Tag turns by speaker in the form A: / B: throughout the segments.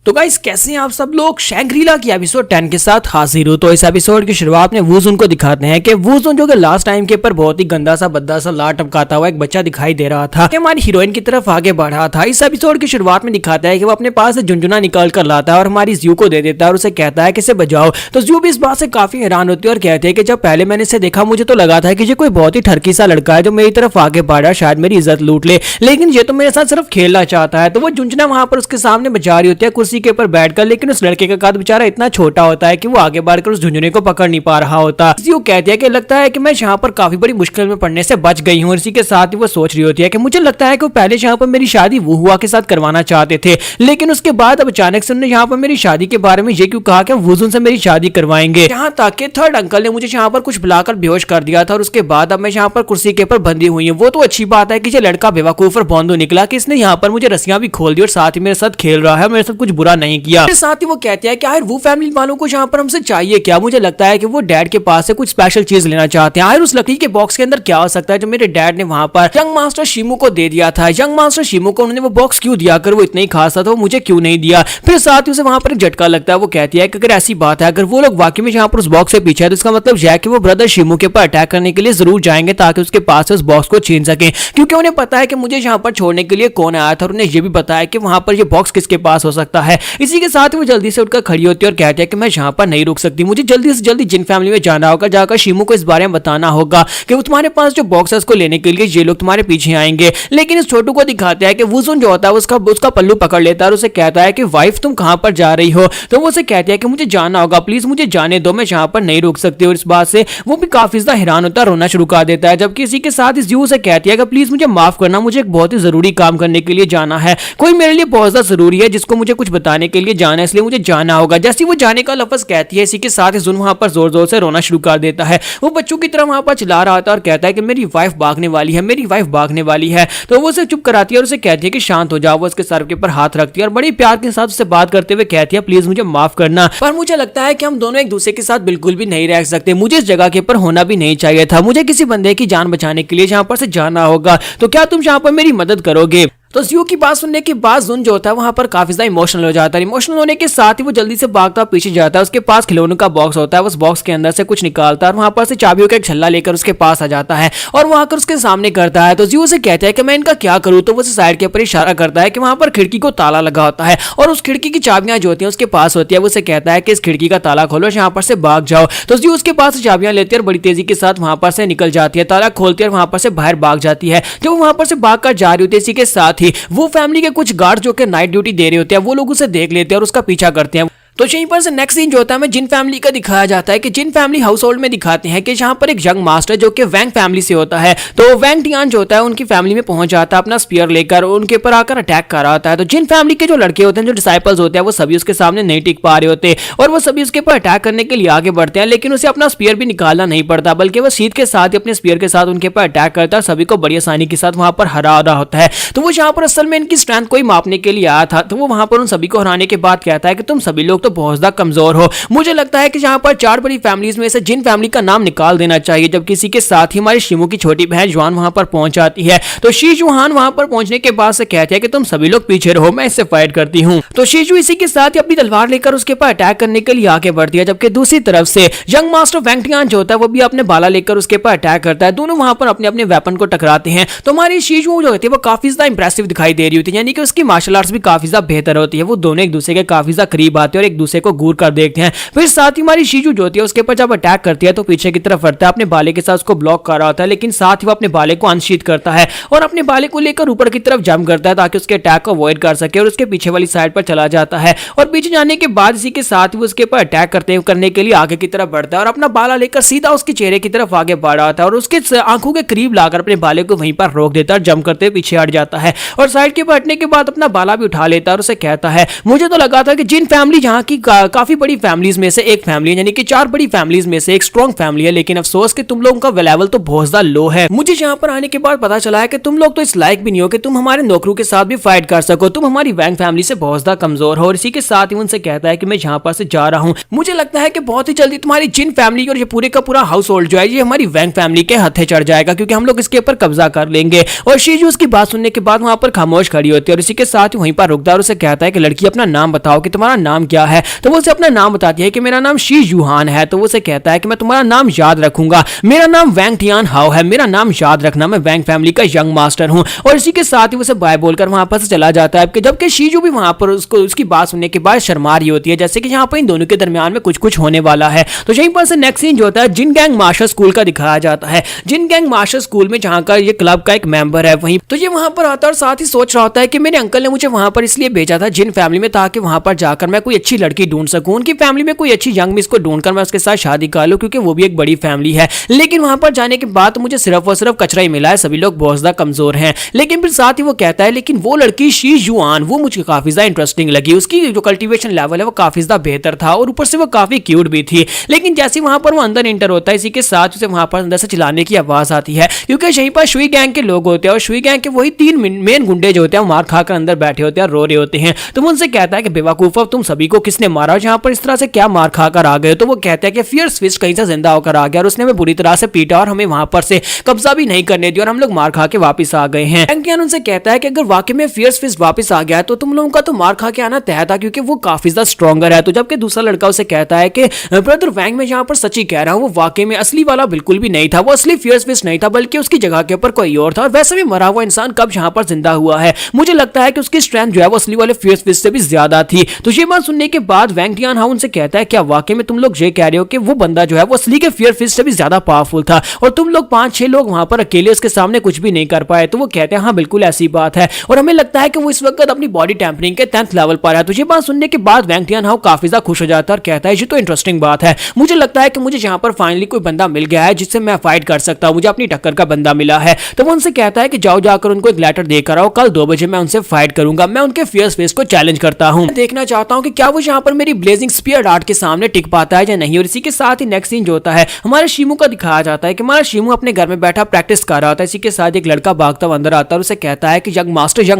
A: तो गाइस कैसे हैं आप सब लोग। शैंग्रीला की एपिसोड 10 के साथ हाजिर हूं। तो इस एपिसोड की शुरुआत में वूजुन को दिखाते हैं कि वूजुन जो कि लास्ट टाइम के ऊपर बहुत ही गंदा सा बद्दा सा लाट टपकाता हुआ एक बच्चा दिखाई दे रहा था कि हमारी हीरोइन की तरफ आगे बढ़ रहा था। इस एपिसोड की शुरुआत में दिखाता है कि वो अपने पास से झुंझुना निकाल कर लाता है और हमारी ज्यू को दे देता है और उसे कहता है कि इसे बजाओ। तो ज्यू भी इस बात से काफी हैरान होती है और कहते हैं कि जब पहले मैंने इसे देखा मुझे तो लगा था कि ये कोई बहुत ही ठरकी सा लड़का है जो मेरी तरफ आगे बढ़ रहा है, शायद मेरी इज्जत लूट ले, लेकिन ये तो मेरे साथ सिर्फ खेलना चाहता है। तो वो झुंझुना वहां पर उसके सामने बजा रही होती है कुर्सी के ऊपर बैठकर, लेकिन उस लड़के का कद बेचारा इतना छोटा होता है कि वो आगे बढ़कर उस झुंझुने को पकड़ नहीं पा रहा होता। वो कहती है कि लगता है कि मैं यहाँ पर काफी बड़ी मुश्किल में पड़ने से बच गई हूँ। इसी के साथ ही वो सोच रही होती है कि मुझे लगता है कि वो पहले यहाँ पर मेरी शादी वो हुआ के साथ करवाना चाहते थे, लेकिन उसके बाद अब अचानक से उन्होंने यहाँ पर मेरी शादी के बारे में ये क्यों कहा कि वुजुन से मेरी शादी करवाएंगे। यहाँ तक कि थर्ड अंकल ने मुझे यहाँ पर कुछ बुलाकर बेहोश कर दिया था और उसके बाद अब मैं यहाँ पर कुर्सी के ऊपर बंधी हुई हूँ। वो तो अच्छी बात है कि ये लड़का बेवकूफ और बोंदू निकला कि इसने यहाँ पर मुझे रस्सियां भी खोल दी और साथ ही मेरे साथ खेल रहा है, मेरे साथ कुछ बुरा नहीं किया। साथ ही वो कहते हैं कि यार वो फैमिली वालों को यहाँ पर हमसे चाहिए क्या। मुझे लगता है कि वो डैड के पास से कुछ स्पेशल चीज लेना चाहते हैं। यार उस लकड़ी के बॉक्स के अंदर क्या हो सकता है जो मेरे डैड ने वहां पर यंग मास्टर शिमू को दे दिया था। यंग मास्टर शिमू को उन्होंने वो बॉक्स क्यों दिया, कर वो इतना ही खास था तो मुझे क्यों नहीं दिया। फिर साथ ही उसे वहां पर एक झटका लगता है। वो कहती है कि अगर ऐसी बात है, अगर वो लोग वाकई में यहाँ पर उस बॉक्स से पीछे है तो इसका मतलब यह है कि वो ब्रदर शिमू के ऊपर अटैक करने के लिए जरूर जाएंगे ताकि उसके पास से उस बॉक्स को छीन सके, क्योंकि उन्हें पता है कि मुझे यहाँ पर छोड़ने के लिए कौन आया था और उन्हें यह भी पता है कि वहां पर यह बॉक्स किसके पास हो सकता है। इसी के साथ वो जल्दी से उठकर खड़ी होती है और कहती है कि मैं यहाँ पर नहीं रुक सकती, मुझे जल्दी से जल्दी जिन फैमिली में जाना होगा, जाकर शिमू को इस बारे में बताना होगा कि वो तुम्हारे पास जो बॉक्स है उसको लेने के लिए ये लोग तुम्हारे पीछे आएंगे। लेकिन इस छोटू को दिखाते हैं कि वुजुन जो होता है उसका पल्लू पकड़ लेता है और उसे कहता है कि वाइफ तुम कहां पर जा रही हो। तो वो उसे कहती है कि मुझे जाना होगा, प्लीज मुझे जाने दो, मैं यहाँ पर नहीं रुक सकती। और इस बात से वो भी काफी ज्यादा हैरान होता है, रोना शुरू कर देता है। जबकि इसी के साथ इस ज्यू से कहती है कि प्लीज मुझे माफ करना, मुझे एक बहुत ही जरूरी काम करने के लिए जाना है, कोई मेरे लिए बहुत ज्यादा जरूरी है जिसको मुझे कुछ बताने के लिए जाना है, इसलिए मुझे जाना होगा। जैसे वो जाने का लफ्ज कहती है इसी के साथ जुन वहां पर जोर जोर से रोना शुरू कर देता है। वो बच्चों की तरह वहां पर चिल्ला रहा था और कहता है कि मेरी वाइफ भागने वाली है, मेरी वाइफ भागने वाली है। तो वो उसे चुप कराती है और उसे कहती है कि शांत हो जाओ। वो उसके सर के ऊपर हाथ रखती है और बड़ी प्यार के साथ उससे बात करते हुए कहती है प्लीज मुझे माफ करना, पर मुझे लगता है कि हम दोनों एक दूसरे के साथ बिल्कुल भी नहीं रह सकते, मुझे इस जगह के ऊपर होना भी नहीं चाहिए था, मुझे किसी बंदे की जान बचाने के लिए यहाँ पर से जाना होगा, तो क्या तुम यहाँ पर मेरी मदद करोगे। तो ज्यू की बात सुनने के बाद जुन जो होता है वहां पर काफी ज्यादा इमोशनल हो जाता है। इमोशनल होने के साथ ही वो जल्दी से भागता पीछे जाता है। उसके पास खिलौनों का बॉक्स होता है, उस बॉक्स के अंदर से कुछ निकालता है और वहां पर से चाबियों का एक छल्ला लेकर उसके पास आ जाता है और वहां कर उसके सामने करता है। तो ज्यू से कहता है कि मैं इनका क्या करूं। तो वो साइड के ऊपर इशारा करता है कि वहां पर खिड़की को ताला लगा होता है और उस खिड़की की चाबियां जो होती है उसके पास होती है। वो उसे कहता है कि इस खिड़की का ताला खोलो, यहाँ पर से भाग जाओ। तो ज्यू उसके पास चाबियां लेती है और बड़ी तेजी के साथ वहां पर से निकल जाती है, ताला खोलती है और वहां पर से बाहर भाग जाती है। जब वो वहां पर से भाग कर जा रही होती है इसी के साथ ही वो फैमिली के कुछ गार्ड जो कि नाइट ड्यूटी दे रहे होते हैं वो लोग उसे देख लेते हैं और उसका पीछा करते हैं। तो यहीं पर से नेक्स्ट सीन जो होता है हमें जिन फैमिली का दिखाया जाता है कि जिन फैमिली हाउस होल्ड में दिखाते हैं कि जहां पर एक यंग मास्टर जो कि वैंग फैमिली से होता है, तो वैंग टियान जो होता है उनकी फैमिली में पहुंच जाता है अपना स्पीयर लेकर, उनके ऊपर आकर अटैक कर रहा होता है। तो जिन फैमिली के जो लड़के होते हैं, जो डिसाइपल्स होते हैं, वो सभी उसके सामने नहीं टिक पा रहे होते और वो सभी उसके ऊपर अटैक करने के लिए आगे बढ़ते हैं, लेकिन उसे अपना स्पीयर भी निकालना नहीं पड़ता, बल्कि वो शीत के साथ ही अपने स्पीयर के साथ उनके ऊपर अटैक करता है, सभी को बड़ी आसानी के साथ वहां पर हरा रहा होता है। तो वो यहाँ पर असल में इनकी स्ट्रेंथ को ही मापने के लिए आया था। तो वो वहां पर उन सभी को हराने के बाद कहता है कि तुम सभी लोग तो बहुत ज्यादा कमजोर हो, मुझे लगता है कि यहाँ पर चार बड़ी फैमिलीज में से जिन फैमिली का नाम निकाल देना चाहिए। जब किसी के साथ ही हमारी शिमू की छोटी बहन जुआन वहां पर पहुंच जाती है। तो शीजू हान वहां पर पहुंचने के बाद से कहते हैं कि तुम सभी लोग पीछे रहो, मैं इससे फाइट करती हूं। तो शीजू इसी के साथ ही अपनी तलवार लेकर उसके ऊपर अटैक करने के लिए आगे बढ़ती है, जबकि दूसरी तरफ से यंग मास्टर वैंग टियान जो होता है वो भी अपने बाला लेकर उसके ऊपर अटैक करता है। दोनों वहां पर अपने अपने वेपन को टकराते हैं। तो हमारी शीजू जो होती है वो काफी ज्यादा इंप्रेसिव दिखाई दे रही होती है, यानी कि उसकी मार्शल आर्ट्स भी काफी ज्यादा बेहतर होती है। वो दोनों एक दूसरे के काफी ज्यादा करीब आते हैं और एक दूसरे को घूर कर देखते हैं। फिर साथ ही हमारी शीजू जो होती है उसके ऊपर जब अटैक करती है तो पीछे की तरफ बढ़ता है, अपने बाले के साथ उसको ब्लॉक कर रहा होता है, लेकिन साथ ही वो अपने बाले को अनशीथ करता है और अपने बाले को लेकर ऊपर की तरफ जंप करता है ताकि उसके अटैक को अवॉइड कर सके और उसके पीछे वाली साइड पर चला जाता है। और पीछे जाने के बाद इसी के साथ ही वो उसके ऊपर अटैक करने के लिए आगे की तरफ बढ़ता है और अपना बाला लेकर सीधा उसके चेहरे की तरफ आगे बढ़ रहा था और उसके आंखों के करीब लाकर अपने बाले को वहीं पर रोक देता है, जंप करते पीछे हट जाता है और साइड के हटने के बाद अपना बाला भी उठा लेता है और उसे कहता है मुझे तो लगा था कि जिन फैमिली यहाँ की काफी बड़ी फैमिलीज में से एक फैमिली है, यानी कि 4 बड़ी फैमिलीज में से एक स्ट्रॉन्ग फैमिली है, लेकिन अफसोस कि तुम लोगों का लेवल तो बहुत ज्यादा लो है। मुझे यहाँ पर आने के बाद पता चला है कि तुम लोग तो इस लायक भी नहीं हो कि तुम हमारे नौकरों के साथ भी फाइट कर सको, तुम हमारी वैंग फैमिली से बहुत ज्यादा कमजोर हो। और इसी के साथ ही उनसे कहता है कि मैं यहाँ पर से जा रहा हूँ। मुझे लगता है कि बहुत ही जल्दी तुम्हारी जिन फैमिली और ये पूरे का पूरा हाउस होल्ड जो है ये हमारी वैंग फैमिली के हथे चढ़ जाएगा, क्योंकि हम लोग इसके ऊपर कब्जा कर लेंगे। और शीजू उसकी बात सुनने के बाद वहां पर खामोश खड़ी होती है और इसी के साथ ही वहीं पर रुकदार उसे कहता है कि लड़की अपना नाम बताओ कि तुम्हारा नाम क्या है। तो वो उसे अपना नाम बताती है कि मेरा नाम शी यूहान है। तो वो उसे कहता है कि मैं तुम्हारा नाम याद रखूंगा, मेरा नाम वैंग टियान हाओ है, मेरा नाम याद रखना, मैं वैंग फैमिली का यंग मास्टर हूं। और इसी के साथ ही उसे बाय बोलकर वहां पर से चला जाता है, जबकि शीजू भी वहां पर उसको उसकी बात सुनने के बाद शर्मा रही होती है, जैसे कि यहाँ पर इन दोनों के दरमियान में कुछ कुछ होने वाला है। तो यहीं पर से नेक्स्ट सीन जो होता है जिन गैंग मार्शल स्कूल का दिखाया जाता है। जिन गैंग मार्शल स्कूल में जहां का ये क्लब का एक मेंबर है वहीं तो ये वहां पर आता है और साथ ही सोच रहा होता है कि मेरे अंकल ने मुझे वहां पर इसलिए भेजा था जिन फैमिली में, ताकि वहां पर जाकर मैं कोई अच्छी लड़की ढूंढ सकूं, उनकी फैमिली में कोई अच्छी यंग मिस को ढूंढकर मैं उसके साथ शादी कर लूं, क्योंकि वो भी एक बड़ी फैमिली है। लेकिन वहां पर जाने के बाद मुझे सिर्फ और सिर्फ कचरा ही मिला है, सभी लोग बहुत ज्यादा कमजोर हैं। लेकिन फिर साथ ही वो कहता है लेकिन वो लड़की शी यूआन वो मुझे काफी ज्यादा इंटरेस्टिंग लगी, उसकी जो कल्टीवेशन लेवल है वो काफी ज्यादा बेहतर था और ऊपर से वो काफी क्यूट भी थी। लेकिन जैसे वहां पर वो अंदर इंटर होता है, इसी के साथ उसे वहां पर अंदर से चिल्लाने की आवाज आती है, क्योंकि यहीं पर शुई गैंग के लोग होते हैं और शुई गैंग के वही 3 मेन गुंडे जो होते हैं मार खाकर अंदर बैठे होते हैं, रो रहे होते हैं। तो वो उनसे कहता है कि बेवकूफ तुम सभी को किसने मारा, जहां पर इस तरह से क्या मार खाकर आ गए। तो वो कहता है कि फियर्स फिस्ट कहीं से जिंदा होकर आ गया और उसने हमें बुरी तरह से पीटा और हमें वहां पर से कब्जा भी नहीं करने दिया और हम लोग मार खा के वापस आ गए हैं। एंकियन उनसे कहता है कि अगर वाकई में फियर्स फिस्ट वापस आ गया है तो तुम लोगों का तो मार खा के आना तय था, क्योंकि वो काफी ज्यादा स्ट्रॉन्गर है। तो जबकि दूसरा लड़का उसे कहता है कि ब्रदर वैंग में जहां पर सच्ची कह रहा हूं वो वाकई में असली वाला बिल्कुल भी नहीं था, वो असली फियर्स फिस्ट नहीं था, बल्कि उसकी जगह के ऊपर कोई और था। और वैसे भी मरा हुआ इंसान कब यहां पर जिंदा हुआ है, मुझे लगता है कि उसकी स्ट्रेंथ जो है वो असली वाले फियर्स फिस्ट से भी ज्यादा थी। तो ये बात सुनने के बाद वैंग टियान हाओ उनसे कहता है क्या वाकई में तुम लोग ये कह रहे हो कि वो बंदा जो है वो असली के फियर फिस्ट से भी ज्यादा पावरफुल था और तुम लोग 5-6 लोग वहां पर अकेले उसके सामने कुछ भी नहीं कर पाए। तो वो कहते हैं हाँ बिल्कुल ऐसी बात है और हमें लगता है कि वो इस वक्त अपनी बॉडी टेम्परिंग के 10th लेवल पर है। तो ये बात सुनने के बाद वैंग टियान हाओ काफी ज्यादा खुश हो जाता है और कहता है ये तो इंटरेस्टिंग बात है, मुझे लगता है कि मुझे यहाँ पर फाइनली कोई बंदा मिल गया है जिससे मैं फाइट कर सकता हूँ, मुझे अपनी टक्कर का बंदा मिला है। तो वो उनसे कहता है कि जाओ जाकर उनको एक लेटर देकर आओ, कल 2 बजे मैं उनसे फाइट करूंगा, मैं उनके फियर्स फेस को चैलेंज करता हूँ, देखना चाहता हूँ कि क्या वो यहाँ पर मेरी ब्लेजिंग स्पीयर डार्ट के सामने टिक पाता है या नहीं। और इसी के साथ ही नेक्स्ट सीन जो होता है हमारे शीमू का दिखाया जाता है कि हमारा शीमू अपने घर में बैठा प्रैक्टिस कर रहा होता है। इसी के साथ एक लड़का भागता हुआ अंदर आता है और उसे कहता है कि यंग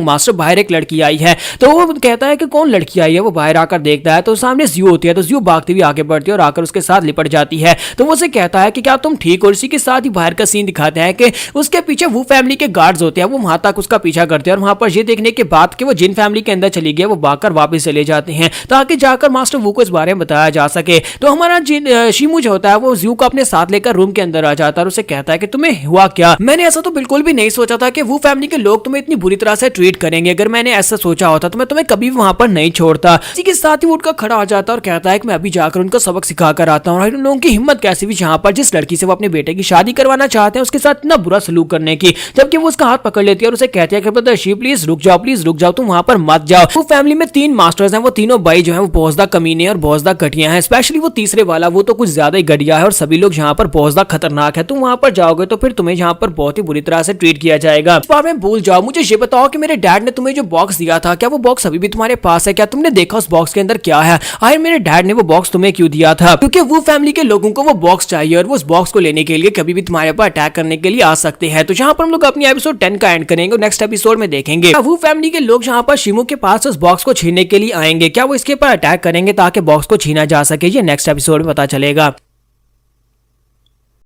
A: मास्टर बाहर एक लड़की आई है। तो वो कहता है कि कौन लड़की आई है, वो बाहर आकर देखता है तो सामने ज़्यू होती है। तो ज़्यू भागती हुई आगे बढ़ती है और आकर उसके साथ लिपट जाती है। तो वो उसे कहता है कि क्या तुम ठीक हो। और इसी के साथ ही बाहर का सीन दिखाते हैं कि उसके पीछे वो फैमिली के गार्ड्स होते हैं, वो वहां तक उसका पीछा करते हैं और वहां पर ये देखने के बाद कि वो जिन फैमिली के अंदर चली गई वो भागकर वापस चले जाते हैं ताकि जाकर मास्टर वू को इस बारे में बताया जा सके। तो हमारा शीमू जो होता है वो ज़्यू को अपने साथ लेकर रूम के अंदर आ जाता है और उसे कहता है कि तुम्हें हुआ क्या, मैंने ऐसा तो बिल्कुल भी नहीं सोचा था कि वो फैमिली के लोग तुम्हें इतनी बुरी तरह से ट्रीट करेंगे, अगर मैंने ऐसा सोचा होता तो मैं तुम्हें कभी भी वहां पर नहीं छोड़ता। इसी के साथ ही वो उठकर खड़ा हो जाता है और कहता है कि मैं अभी जाकर उनको सबक सिखा कर आता हूँ। उन लोगों की हिम्मत कैसी भी यहाँ पर जिस लड़की से वो अपने बेटे की शादी करवाना चाहते हैं उसके साथ इतना बुरा सलूक करने की, जबकि वो उसका हाथ पकड़ लेती है और उसे कहती है कि ब्रदर शी प्लीज रुक जाओ, तुम वहां पर मत जाओ। वो फैमिली में 3 मास्टर्स हैं, वो तीनों भाई जो है वो बहुत ज्यादा कमीने और बहुत ज्यादा घटिया हैं, स्पेशली वो तीसरे वाला वो तो कुछ ज्यादा ही घटिया है और सभी लोग यहाँ पर बहुत ज्यादा खतरनाक है। तुम वहां पर जाओगे तो फिर तुम्हें यहाँ पर बहुत ही बुरी तरह से ट्रीट किया जाएगा। इस बार में भूल जाओ, मुझे ये बताओ कि मेरे डैड ने तुम्हें जो बॉक्स दिया था क्या वो बॉक्स अभी भी तुम्हारे पास है, क्या तुमने देखा उस बॉक्स के अंदर क्या है। आखिर मेरे डैड ने वो बॉक्स तुम्हें क्यों दिया था, क्योंकि वो फैमिली के लोगों को वो बॉक्स चाहिए और वो उस बॉक्स को लेने के लिए कभी भी तुम्हारे ऊपर अटैक करने के लिए आ सकते हैं। तो यहाँ पर हम लोग अपनी एपिसोड 10 का एंड करेंगे और नेक्स्ट एपिसोड में देखेंगे वो फैमिली के लोग यहाँ पर शीमू के पास उस बॉक्स को छीनने के लिए आएंगे, क्या वो इसके ऊपर अटैक करेंगे ताकि बॉक्स को छीना जा सके, ये नेक्स्ट एपिसोड में पता चलेगा।